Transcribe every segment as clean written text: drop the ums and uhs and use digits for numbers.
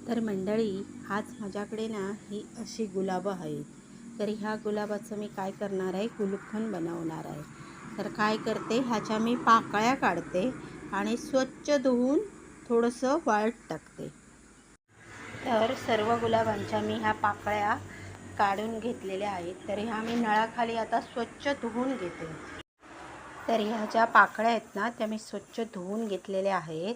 तर मंडळी, आज माझ्याकडे ना ही अशी गुलाबं आहेत. तर ह्या गुलाबाचं मी काय करणार आहे, गुलकंद बनवणार आहे. तर काय करते, ह्याच्या मी पाकळ्या काढते आणि स्वच्छ धुवून थोडंसं वाळत टाकते. तर सर्व गुलाबांच्या मी ह्या पाकळ्या काढून घेतलेल्या आहेत. तर ह्या मी नळाखाली आता स्वच्छ धुवून घेते. तर ह्या ज्या पाकळ्या आहेत ना, त्या मी स्वच्छ धुवून घेतलेल्या आहेत.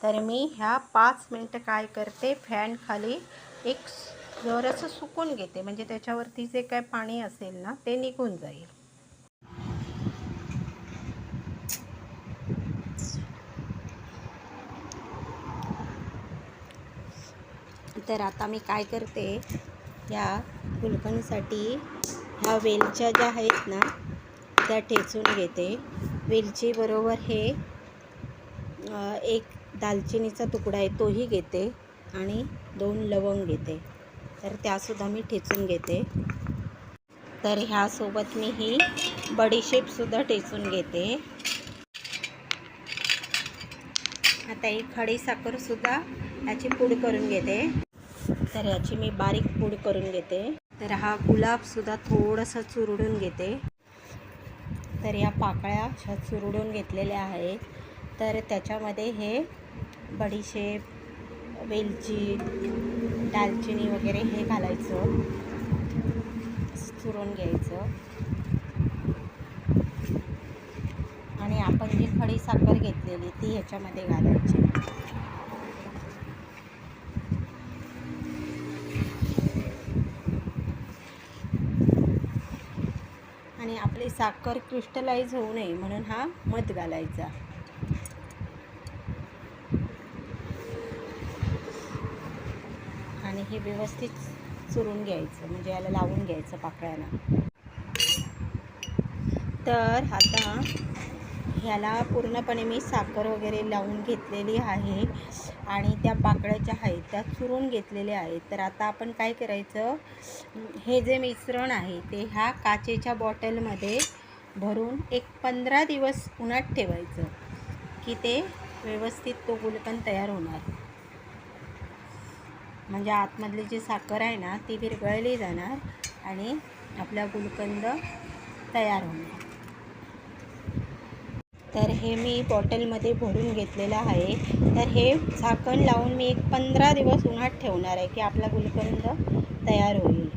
तर मी ह्या 5 मिनटं काय करते, फॅन खाली एक जरासं सुकून घेते, म्हणजे त्याच्यावरती जे काय पाणी असेल ना ते निघून जाईल. तर आता मी काय करते, या गुलकंदसाठी ह्या वेलच्या ज्या आहेत ना त्या ठेचून घेते. वेलची बरोबर हे एक दालचिनीचा तुकडा आहे तोही घेते आणि 2 लवंग घेते. तर त्यासुद्धा मी ठेचून घेते. तर ह्यासोबत मी ही बडीशेपसुद्धा ठेचून घेते. आता ही खडी साखरसुद्धा ह्याची पूड करून घेते. तर ह्याची मी बारीक पूड करून घेते. तर हा गुलाबसुद्धा थोडासा चुरडून घेते. तर या पाकळ्या अशा चुरडून घेतलेल्या आहेत. तर त्याच्यामध्ये हे बडीशेप, वेलची, दालचिनी वगैरे हे घालायचं, चुरून घ्यायचं आणि आपण जी खडी साखर घेतलेली ती ह्याच्यामध्ये घालायची. आणि आपली साखर क्रिस्टलाइज होऊ नये म्हणून हा मध घालायचा. आणि हे व्यवस्थित चुरून घ्यायचं, म्हणजे याला लावून घ्यायचं पाकळ्यांना. तर आता ह्याला पूर्णपणे मी साखर वगैरे लावून घेतलेली आहे आणि त्या पाकळ्या ज्या आहेत त्या चुरून घेतलेल्या आहेत. तर आता आपण काय करायचं, हे जे मिश्रण आहे ते ह्या काचेच्या बॉटलमध्ये भरून एक 15 दिवस उन्हात ठेवायचं, की ते व्यवस्थित तो गुलकंद तयार होणार. म्हणजे आतमधली जी साखर आहे ना ती विरघळली जाणार आणि आपला गुलकंद तयार होणार. तर हे मी बॉटलमध्ये भरून घेतलेलं आहे. तर हे झाकण लावून मी एक 15 दिवस उन्हात ठेवणार आहे, की आपला गुलकंद तयार होईल.